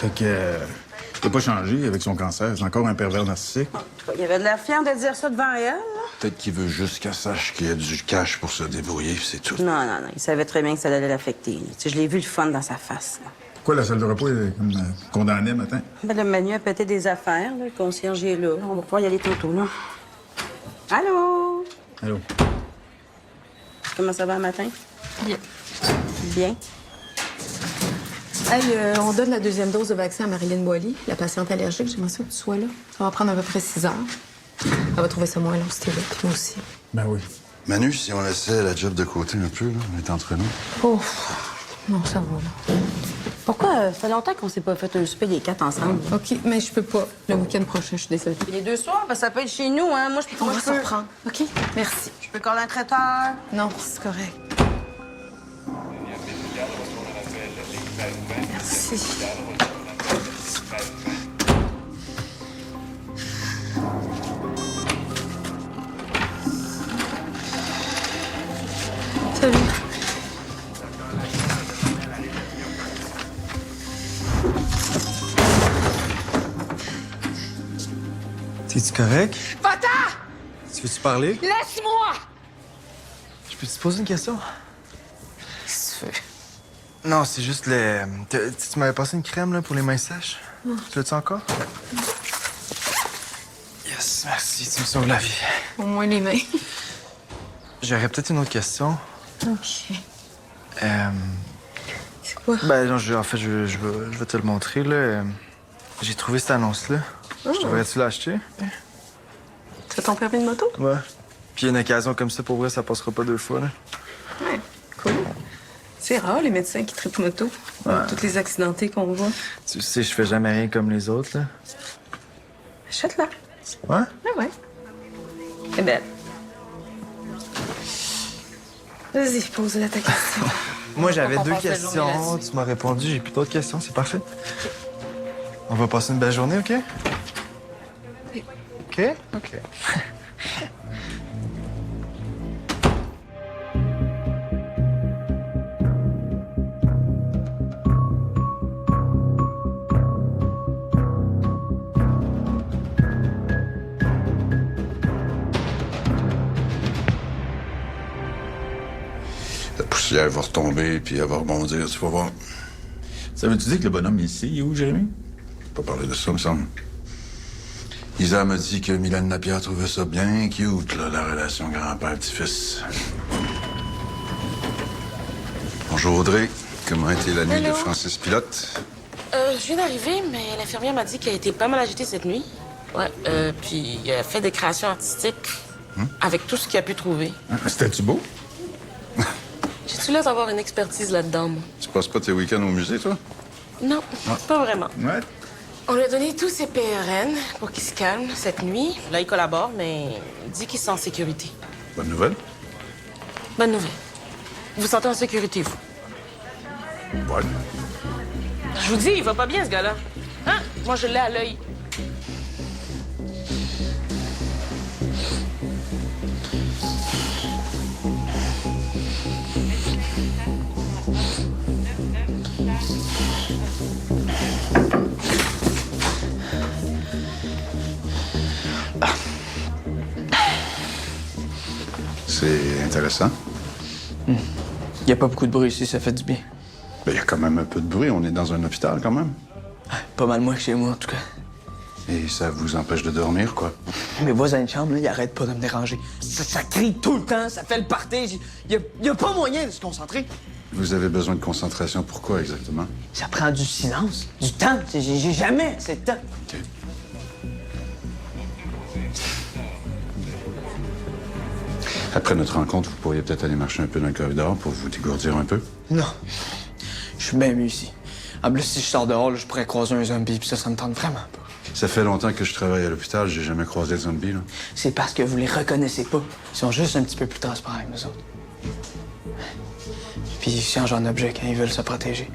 Fait que... il n'a pas changé avec son cancer. C'est encore un pervers narcissique. En tout cas, il avait de l'air fier de dire ça devant elle, là. Peut-être qu'il veut juste qu'elle sache qu'il y a du cash pour se débrouiller, puis c'est tout. Non, non, non. Il savait très bien que ça allait l'affecter. Tu sais, je l'ai vu le fun dans sa face, là. Pourquoi la salle de repos est comme condamnée matin? Ben, le menu a pété des affaires, là. Le concierge est là. On va pouvoir y aller tantôt, là. Allô? Allô? Comment ça va le matin? Bien. Bien. Hey, on donne la deuxième dose de vaccin à Marilyn Boily, la patiente allergique. J'aimerais ça que tu sois là. Ça va prendre à peu près 6 heures. Elle va trouver ça moins long si t'es là, puis moi aussi. Ben oui. Manu, si on laissait la job de côté un peu, là, on est entre nous. Oh, non, ça va, là. Pourquoi? Ça fait longtemps qu'on s'est pas fait un souper les 4 ensemble. OK, mais je peux pas. Le week-end prochain, je suis désolée. Les 2 soirs, ben, ça peut être chez nous, hein. Moi, je peux... On moi, va je se peux... reprendre. OK? Merci. Je peux coller un traiteur. Non, c'est correct. Merci. Salut. T'es-tu correct? Va-t'en! Tu veux-tu parler? Laisse-moi! Je peux te poser une question? Qu'est-ce que tu veux? Non, c'est juste le... Tu m'avais passé une crème là, pour les mains sèches. Tu l'as-tu encore? Yes, merci. Tu me sauves la vie. Au moins les mains. J'aurais peut-être une autre question. OK. C'est quoi? Ben non, en fait, je vais te le montrer, là. J'ai trouvé cette annonce-là. Je devrais-tu l'acheter? Tu as ton permis de moto? Ouais. Puis une occasion comme ça, pour vrai, ça passera pas 2 fois, là. Ouais, cool. C'est rare, les médecins qui traitent moto. Toutes les accidentés qu'on voit. Tu sais, je fais jamais rien comme les autres, là. Achète-la. Ouais? Ah ouais. Elle est belle. Vas-y, pose-la ta question. Moi, j'avais On 2 passe la journée questions. là-dessus. Tu m'as répondu. J'ai plus d'autres questions. C'est parfait. On va passer une belle journée, OK? OK? OK. La poussière va retomber, puis elle va rebondir, tu vas voir. Ça veut-tu dire que le bonhomme est ici? Il est où, Jérémy? Pas parler de ça, me semble. Isa m'a dit que Mylène Lapierre trouvait ça bien cute, là, la relation grand-père-petit-fils. Bonjour, Audrey. Comment a été la nuit de Francis Pilote? Je viens d'arriver, mais l'infirmière m'a dit qu'elle était pas mal agitée cette nuit. Ouais, puis elle a fait des créations artistiques avec tout ce qu'il a pu trouver. C'était-tu beau? J'ai-tu l'air d'avoir une expertise là-dedans, moi? Tu passes pas tes week-ends au musée, toi? Non, pas vraiment. Ouais. On lui a donné tous ses PRN pour qu'il se calme cette nuit. Là, il collabore, mais il dit qu'il se sent en sécurité. Bonne nouvelle? Bonne nouvelle. Vous vous sentez en sécurité, vous? Ouais. Je vous dis, il va pas bien, ce gars-là. Hein? Moi, je l'ai à l'œil. C'est intéressant. Il n'y a pas beaucoup de bruit ici, ça fait du bien. Ben, il y a quand même un peu de bruit. On est dans un hôpital, quand même. Pas mal moins que chez moi, en tout cas. Et ça vous empêche de dormir, quoi? Mes voisins de chambre, là, ils arrêtent pas de me déranger. Ça crie tout le temps, ça fait le party. Il y a pas moyen de se concentrer. Vous avez besoin de concentration. Pourquoi, exactement? Ça prend du silence, du temps. J'ai jamais assez de temps. OK. Après notre rencontre, vous pourriez peut-être aller marcher un peu dans le corridor pour vous dégourdir un peu. Non. Je suis bien mieux ici. En plus, si je sors dehors, là, je pourrais croiser un zombie, puis ça me tente vraiment pas. Ça fait longtemps que je travaille à l'hôpital. J'ai jamais croisé de zombies, là. C'est parce que vous les reconnaissez pas. Ils sont juste un petit peu plus transparents que nous autres. Puis ils changent en objet quand ils veulent se protéger.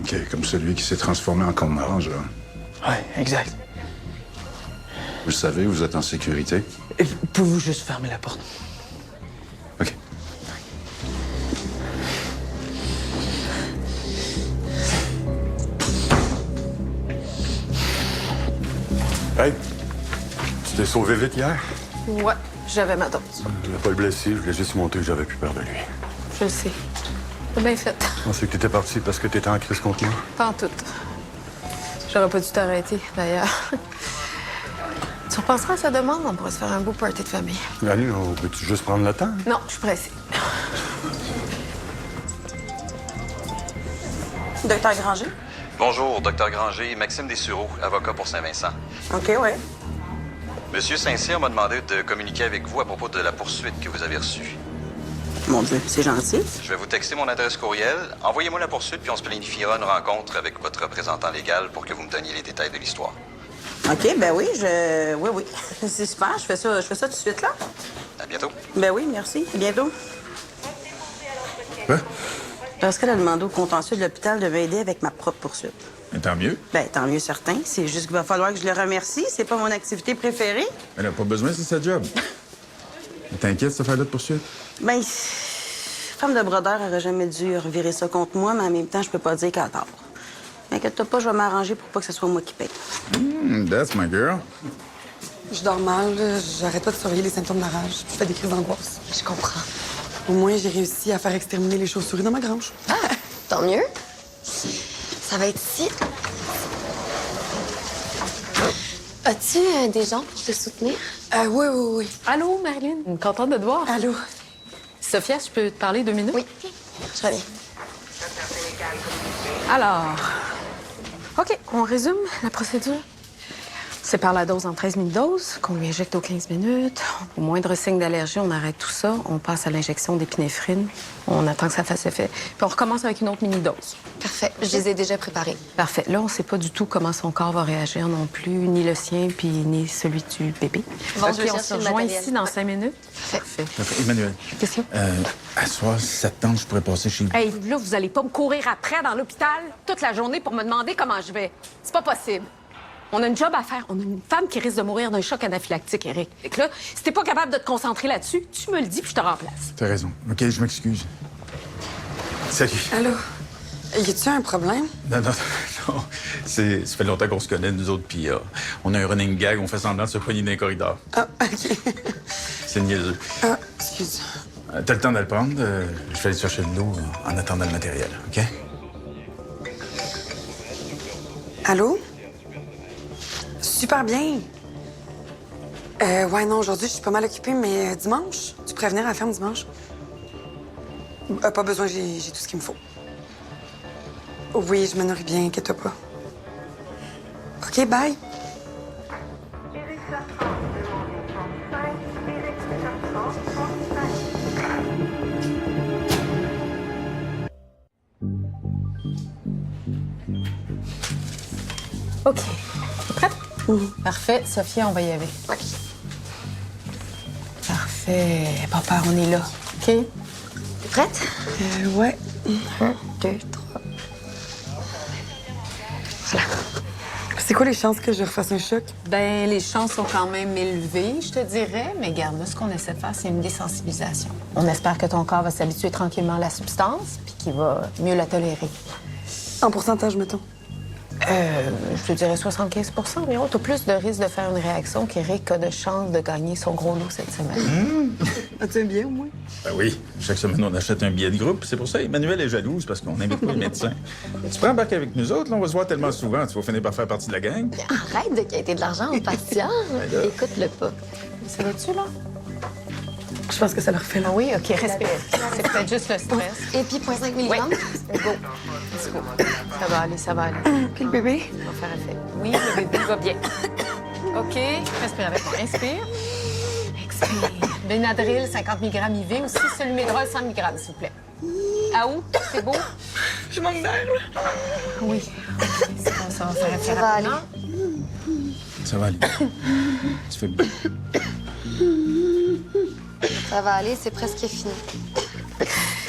OK, comme celui qui s'est transformé en cône orange, là. Ouais, exact. Vous le savez, vous êtes en sécurité. Et pouvez-vous juste fermer la porte? OK. Hey, tu t'es sauvé vite hier? Ouais, j'avais ma dose. Je voulais pas le blesser, je voulais juste montrer que j'avais plus peur de lui. Je le sais. T'as bien fait. Je pensais que t'étais parti parce que t'étais en crise contre moi. Pas en tout. J'aurais pas dû t'arrêter, d'ailleurs. Tu repenseras à sa demande, on pourrait se faire un beau party de famille. Allez, on peut-tu juste prendre le temps? Non, je suis pressée. Docteur Granger? Bonjour, Docteur Granger, Maxime Dessureau, avocat pour Saint-Vincent. OK, ouais. Monsieur Saint-Cyr m'a demandé de communiquer avec vous à propos de la poursuite que vous avez reçue. Mon Dieu, c'est gentil. Je vais vous texter mon adresse courriel. Envoyez-moi la poursuite, puis on se planifiera une rencontre avec votre représentant légal pour que vous me donniez les détails de l'histoire. OK, ben oui, Oui. C'est super, je fais ça tout de suite, là. À bientôt. Ben oui, merci. À bientôt. Quoi? Parce qu'elle a demandé au contentieux de l'hôpital de m'aider avec ma propre poursuite. Mais tant mieux. Ben, tant mieux certain. C'est juste qu'il va falloir que je le remercie. C'est pas mon activité préférée. Elle n'a pas besoin, c'est sa job. Mais t'inquiète, cette affaire-là de poursuite? Ben, femme de brodeur aurait jamais dû revirer ça contre moi, mais en même temps, je peux pas dire qu'elle a tort. Inquiète-toi pas, je vais m'arranger pour pas que ce soit moi qui paye. That's my girl. Je dors mal, là. J'arrête pas de surveiller les symptômes de la rage. Je fais des crises d'angoisse. Je comprends. Au moins, j'ai réussi à faire exterminer les chauves-souris dans ma grange. Ah, tant mieux. Ça va être ici. As-tu des gens pour te soutenir? Oui. Allô, Marilyn? Contente de te voir. Allô? Sophia, je peux te parler 2 minutes? Oui, je reviens. Alors, OK, on résume la procédure. C'est par la dose en 13 mini-doses qu'on lui injecte aux 15 minutes. Au moindre signe d'allergie, on arrête tout ça. On passe à l'injection d'épinéphrine. On attend que ça fasse effet. Puis on recommence avec une autre mini-dose. Parfait. Je les ai déjà préparés. Parfait. Là, on ne sait pas du tout comment son corps va réagir non plus, ni le sien, puis ni celui du bébé. Bon, OK, je vais on chercher se le rejoint matériel. ici dans Ouais. 5 minutes. Parfait. Emmanuel, Qu'est-ce qu'il y a? à soir, si ça te tente, je pourrais passer chez vous. Hey, là, vous allez pas me courir après dans l'hôpital toute la journée pour me demander comment je vais. C'est pas possible. On a une job à faire. On a une femme qui risque de mourir d'un choc anaphylactique, Eric. Fait que là, si t'es pas capable de te concentrer là-dessus, tu me le dis puis je te remplace. T'as raison. OK, je m'excuse. Salut. Allô? Y a-tu un problème? Non. Ça fait longtemps qu'on se connaît, nous autres, puis on a un running gag, on fait semblant de se poigner dans les corridors. Ah, OK. C'est niaiseux. Ah, excuse. T'as le temps de le prendre? Je vais aller chercher de l'eau en attendant le matériel, OK? Allô? Super bien. Ouais, non, aujourd'hui, je suis pas mal occupée, mais dimanche, tu pourrais venir à la ferme dimanche? Pas besoin, j'ai tout ce qu'il me faut. Oui, je me nourris bien, inquiète-toi pas. OK, bye. OK. T'es prête? Parfait. Sophia, on va y aller. OK. Parfait. Papa, on est là. OK? T'es prête? Ouais. 1, 2, 3. C'est quoi les chances que je refasse un choc? Ben, les chances sont quand même élevées, je te dirais. Mais garde, là, ce qu'on essaie de faire, c'est une désensibilisation. On espère que ton corps va s'habituer tranquillement à la substance puis qu'il va mieux la tolérer. En pourcentage, mettons. Je te dirais 75 environ. T'as plus de risque de faire une réaction qu'Éric a de chance de gagner son gros lot cette semaine. As-tu un billet, au moins? Ben oui. Chaque semaine, on achète un billet de groupe. C'est pour ça Emmanuel est jalouse, parce qu'on n'invite pas les médecins. Tu peux embarquer avec nous autres, là, on va se voir tellement souvent, tu vas finir par faire partie de la gang. Arrête de quêter de l'argent aux patients. Écoute-le pas. Ça va-tu, là? Je pense que ça leur fait là. Ah oui? OK, respire. C'est peut-être juste le stress. Et puis, 0,5 mg. Oui. Go. Let's go. Ça va aller, ça va aller. Puis le bébé? Ça va faire effet. Oui, le bébé va bien. OK. Respire avec moi. Inspire. Expire. Benadryl, 50 mg IV. Aussi, Solumedrol, 100 mg, s'il vous plaît. À où? C'est beau? Je manque d'air, là. Oui. OK, ça va faire effet Ça va aller. rapidement. Ça va aller. Tu fais bien. Ça va aller, c'est presque fini.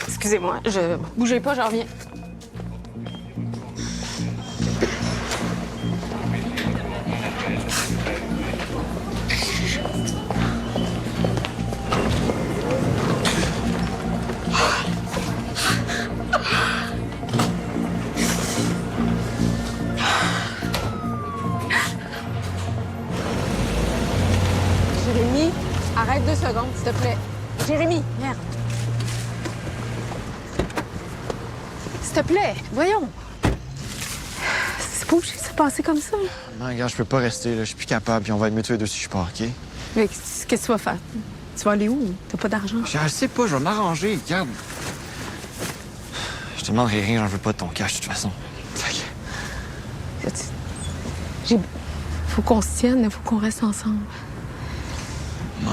Excusez-moi, bougez pas, je reviens. secondes, s'il te plaît. Jérémy, merde. S'il te plaît, voyons. C'est pas obligé de se passer comme ça. Non, regarde, je peux pas rester, là. Je suis plus capable, puis on va être mieux tous les deux si je pars, OK? Mais qu'est-ce que tu vas faire? Tu vas aller où? T'as pas d'argent? Je sais pas, je vais m'arranger, regarde. Je te demanderai rien, j'en veux pas de ton cash, de toute façon. Faut qu'on se tienne, faut qu'on reste ensemble. Non.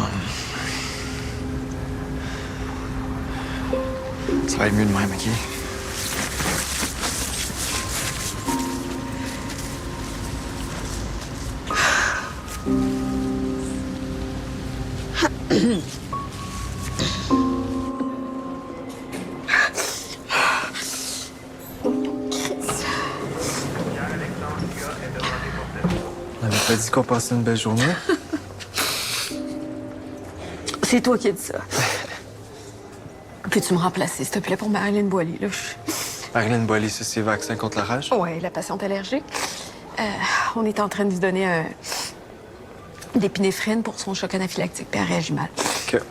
Ça va être mieux de même, OK? On avait pas dit qu'on passait une belle journée? C'est toi qui as dit ça. Peux-tu me remplacer, s'il te plaît, pour Marilyn Boily, là? Marilyn Boily, ça, c'est vaccin contre la rage? Oui, la patiente allergique. On est en train de lui donner des épinéphrine pour son choc anaphylactique, puis elle réagit mal. OK.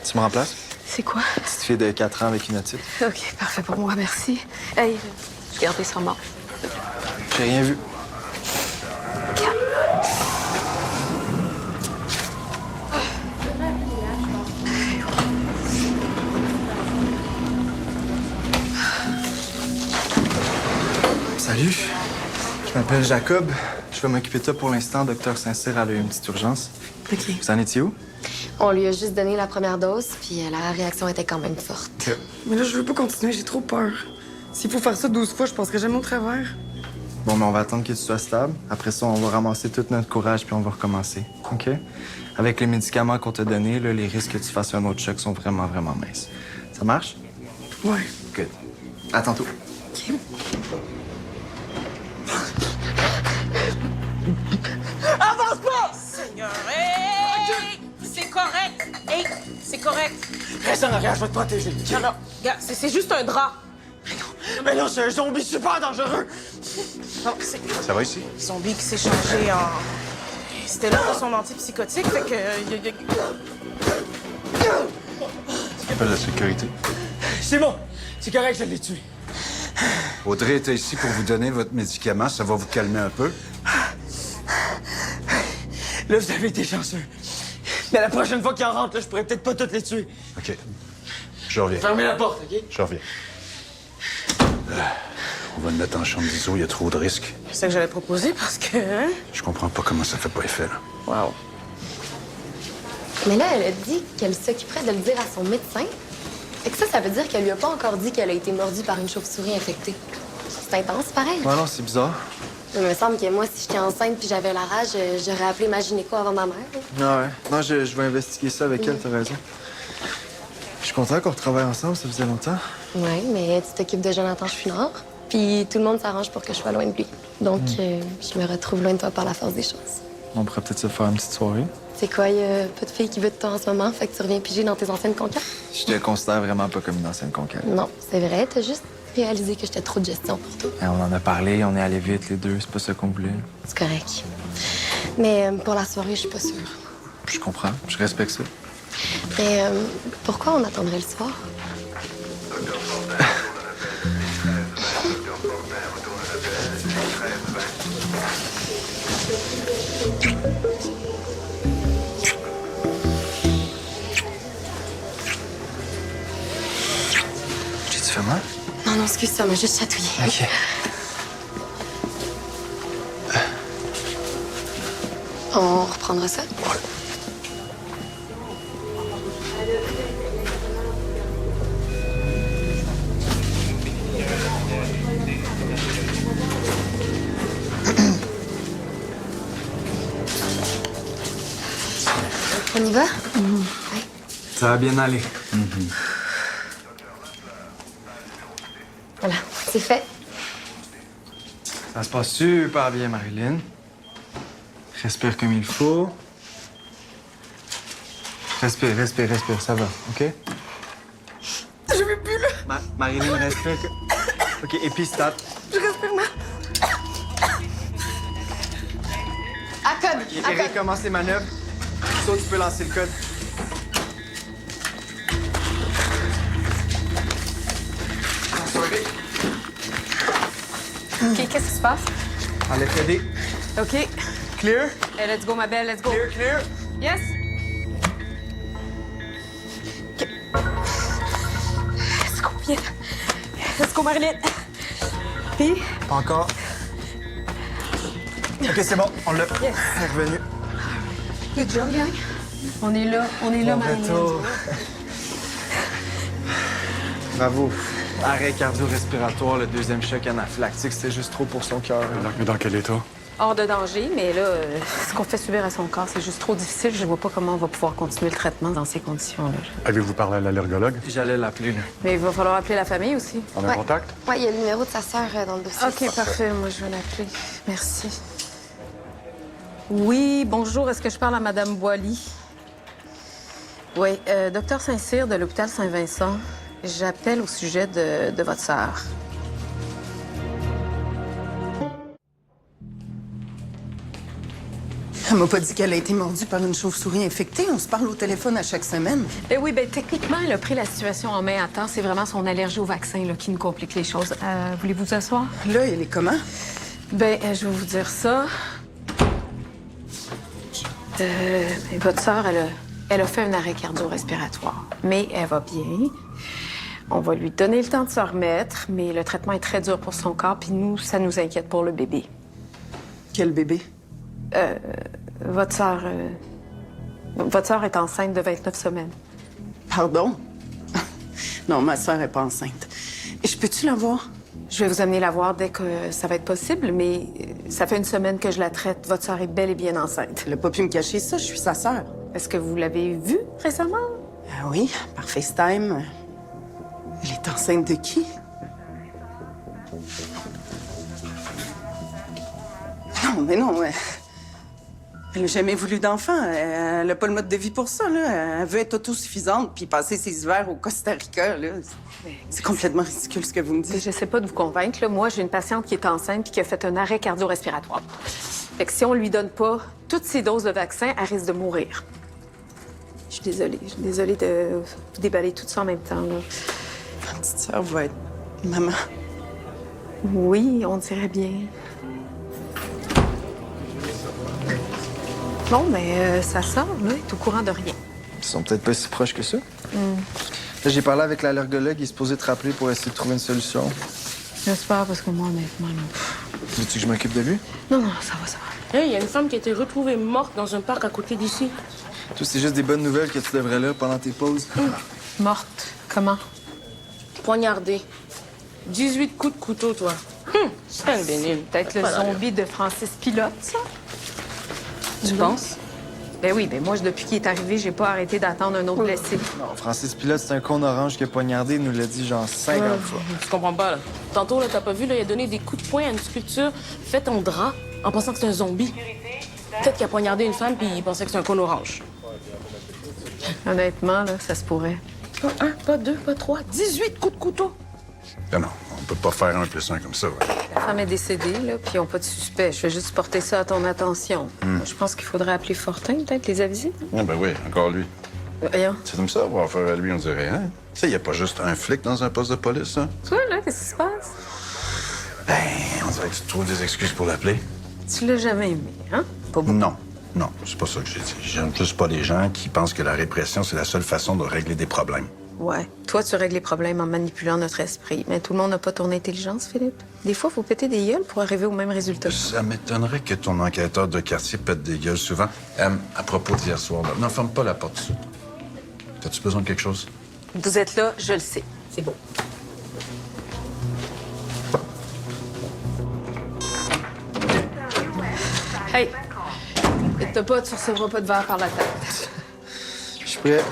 Tu me remplaces? C'est quoi? Petite fille de 4 ans avec une otite. OK, parfait pour moi, merci. Hey, je gardais ça mort. J'ai rien vu. Salut, je m'appelle Jacob. Je vais m'occuper de toi pour l'instant. Docteur Saint-Cyr a eu une petite urgence. OK. Vous en étiez où? On lui a juste donné la première dose, puis la réaction était quand même forte. Mais là, je veux pas continuer, j'ai trop peur. S'il faut faire ça 12 fois, je passerai jamais au travers. Bon, mais on va attendre que tu sois stable. Après ça, on va ramasser tout notre courage puis on va recommencer. OK? Avec les médicaments qu'on t'a donnés, là, les risques que tu fasses un autre choc sont vraiment, vraiment minces. Ça marche? Ouais. Good. À tantôt. OK. Avance pas! Seigneur, hey! C'est correct! Hey, c'est correct! Reste en arrière, je vais te protéger. Non, non, regarde, c'est juste un drap. Mais non, c'est un zombie super dangereux. Non, c'est Ça va ici? un zombie qui s'est changé en... C'était là pour son antipsychotique, fait que... Appelle la sécurité. C'est bon. C'est correct, je l'ai tué. Audrey était ici pour vous donner votre médicament. Ça va vous calmer un peu. Là, vous avez été chanceux. Mais la prochaine fois qu'il en rentre, là, je pourrais peut-être pas toutes les tuer. OK. Je reviens. Fermez la porte, OK? Je reviens. On va le mettre en chambre d'ISO, il y a trop de risques. C'est ça que j'allais proposer parce que... Hein? Je comprends pas comment ça fait pas effet, là. Wow. Mais là, elle a dit qu'elle s'occuperait de le dire à son médecin. Et que ça veut dire qu'elle lui a pas encore dit qu'elle a été mordue par une chauve-souris infectée. C'est intense, pareil. Ouais, non, c'est bizarre. Il me semble que moi, si j'étais enceinte puis j'avais la rage, j'aurais appelé ma gynéco avant ma mère. Ah ouais. Non, je vais investiguer ça avec elle, t'as raison. Je suis content qu'on retravaille ensemble, ça faisait longtemps. Oui, mais tu t'occupes de Jonathan Chouinard. Puis tout le monde s'arrange pour que je sois loin de lui. Donc, je me retrouve loin de toi par la force des choses. On pourrait peut-être se faire une petite soirée. C'est quoi, y a pas de fille qui veut de toi en ce moment, fait que tu reviens piger dans tes anciennes conquêtes? Je te considère vraiment pas comme une ancienne conquête. Non, c'est vrai, t'as juste réalisé que j'étais trop de gestion pour toi. On en a parlé, on est allé vite les deux, c'est pas ça qu'on voulait. C'est correct. Mais pour la soirée, je suis pas sûre. Je comprends, je respecte ça. Mais pourquoi on attendrait le soir? J'ai-tu fait mal? Non, non, excuse, ça m'a juste chatouillé. OK. On reprendra ça? On y va? Oui. Ça va bien aller. Voilà, c'est fait. Ça se passe super bien, Marilyn. Respire comme il faut. Respire, respire, respire, ça va, OK? Je vais plus, là. Marilyn, respire. OK, et puis stop. Je respire mal. À code! OK, Eric, commence les manœuvres. Saute, tu peux lancer le code. OK, qu'est-ce qui se passe? Allez, t'aider. OK. Clear? Hey, let's go, ma belle, let's go. Clear, clear. Yes? OK. Let's go, viens. Let's go, Marilyn. Puis? Pas encore. OK, c'est bon, on l'a. Yes. Elle est revenue. Good job, gang. On est là, Bon Marilyn. retour. Bravo. Arrêt cardio-respiratoire, le deuxième choc anaphylactique, c'était juste trop pour son cœur. Mais dans quel état? Hors de danger, mais là, ce qu'on fait subir à son corps, c'est juste trop difficile. Je vois pas comment on va pouvoir continuer le traitement dans ces conditions-là. Avez-vous parlé à l'allergologue? J'allais l'appeler, là. Mais il va falloir appeler la famille aussi. On a un contact? Ouais, il y a le numéro de sa sœur dans le dossier. OK, parfait. Moi, je vais l'appeler. Merci. Oui, bonjour. Est-ce que je parle à Madame Boily? Oui, docteur Saint-Cyr de l'hôpital Saint-Vincent. J'appelle au sujet de votre sœur. Elle m'a pas dit qu'elle a été mordue par une chauve-souris infectée. On se parle au téléphone à chaque semaine. Oui, bien, techniquement, elle a pris la situation en main à temps. C'est vraiment son allergie au vaccin là, qui nous complique les choses. Voulez-vous vous asseoir? Là, elle est comment? Bien, je vais vous dire ça. Votre sœur, elle a fait un arrêt cardio-respiratoire. Mais elle va bien. On va lui donner le temps de se remettre, mais le traitement est très dur pour son corps, puis nous, ça nous inquiète pour le bébé. Quel bébé? Votre sœur est enceinte de 29 semaines. Pardon? Non, ma sœur est pas enceinte. Je peux-tu la voir? Je vais vous amener la voir dès que ça va être possible, mais ça fait une semaine que je la traite. Votre sœur est bel et bien enceinte. Elle a pas pu me cacher ça, je suis sa sœur. Est-ce que vous l'avez vue récemment? Ah oui, par FaceTime. Elle est enceinte de qui? Non, mais non. Elle n'a jamais voulu d'enfant. Elle n'a pas le mode de vie pour ça, là. Elle veut être autosuffisante puis passer ses hivers au Costa Rica, là. C'est complètement ridicule ce que vous me dites. Je sais pas de vous convaincre. Là. Moi, j'ai une patiente qui est enceinte puis qui a fait un arrêt cardio-respiratoire. Fait que si on lui donne pas toutes ses doses de vaccin, elle risque de mourir. Je suis désolée de vous déballer tout ça en même temps, là. Ma petite sœur va être maman. Oui, on dirait bien. Bon, mais ça sort, là. Elle est au courant de rien. Ils sont peut-être pas si proches que ça. Là, j'ai parlé avec l'allergologue, il est supposé te rappeler pour essayer de trouver une solution. J'espère, parce que moi, honnêtement, là... Veux-tu que je m'occupe de lui? Non, ça va. Hey, il y a une femme qui a été retrouvée morte dans un parc à côté d'ici. Tout, c'est juste des bonnes nouvelles que tu devrais lire pendant tes pauses. Morte. Comment? Poignardée. 18 coups de couteau, toi. C'est un bénil. Peut-être le zombie de Francis Pilote, ça? Tu penses? Ben oui, ben moi, depuis qu'il est arrivé, j'ai pas arrêté d'attendre un autre blessé. Non, Francis Pilote, c'est un con orange qui a poignardé, il nous l'a dit genre 50 fois. Tu comprends pas, là. Tantôt, là, t'as pas vu, là, il a donné des coups de poing à une sculpture faite en drap en pensant que c'était un zombie. Peut-être qu'il a poignardé une femme puis il pensait que c'était un con orange. Honnêtement, là, ça se pourrait. Pas un, pas deux, pas trois. 18 coups de couteau. Non, on peut pas faire 1 + 1 comme ça. Ouais. La femme est décédée, là, puis ils n'ont pas de suspect. Je vais juste porter ça à ton attention. Je pense qu'il faudrait appeler Fortin, peut-être, les aviser. Ah, ben oui, encore lui. Rien. C'est comme ça, avoir affaire à lui, on dirait, hein? Tu sais, il n'y a pas juste un flic dans un poste de police, hein? Toi, là, qu'est-ce qui se passe? Ben, on dirait que tu trouves des excuses pour l'appeler. Tu l'as jamais aimé, hein? Pas beaucoup. Non, c'est pas ça que j'ai dit. J'aime juste pas les gens qui pensent que la répression, c'est la seule façon de régler des problèmes. Ouais. Toi, tu règles les problèmes en manipulant notre esprit. Mais tout le monde n'a pas ton intelligence, Philippe. Des fois, il faut péter des gueules pour arriver au même résultat. Ça m'étonnerait que ton enquêteur de quartier pète des gueules souvent. À propos d'hier soir, là, n'en ferme pas la porte dessus. T'as-tu besoin de quelque chose? Vous êtes là, je le sais. C'est beau. Hey! Inquiète-toi pas, tu recevras pas de verre par la tête. Je suis prêt.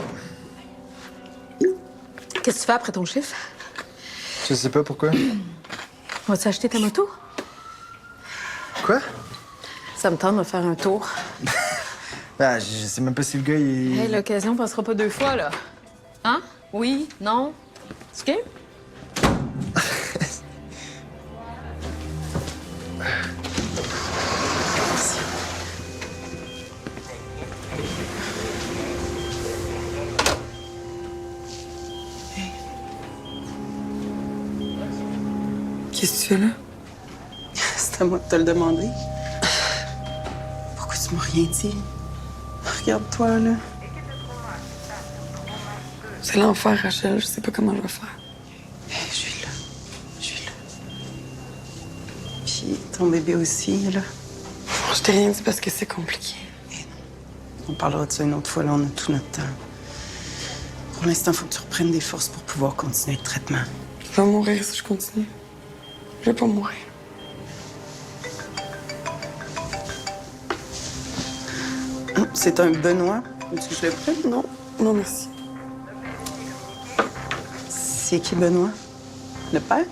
Qu'est-ce que tu fais après ton chiffre? Je sais pas pourquoi. Vas-tu acheter ta moto? Quoi? Ça me tente de faire un tour. Ah, je sais même pas si le gars, il... Hey, l'occasion passera pas 2 fois, là. Hein? Oui? Non? C'est OK? Qu'est-ce que tu fais là? C'est à moi de te le demander. Pourquoi tu m'as rien dit? Regarde-toi, là. C'est l'enfer, Rachel. Je sais pas comment je vais faire. Je suis là. Je suis là. Puis ton bébé aussi, là. Je t'ai rien dit parce que c'est compliqué. On parlera de ça une autre fois, là, on a tout notre temps. Pour l'instant, faut que tu reprennes des forces pour pouvoir continuer le traitement. Je vais mourir si je continue. Je vais pas mourir. C'est un Benoît. Veux-tu que je le prenne? Non, non, merci. C'est qui, Benoît? Le père?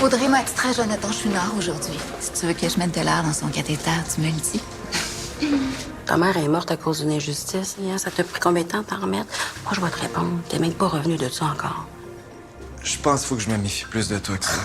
Audrey m'a extrait Jonathan Chouinard aujourd'hui. Si tu veux que je mette de l'air dans son cathéter, tu me le dis. Ta mère est morte à cause d'une injustice. Hein? Ça t'a pris combien de temps de t'en remettre? Moi, je vais te répondre. T'es même pas revenu de ça encore. Je pense qu'il faut que je me méfie plus de toi que ça.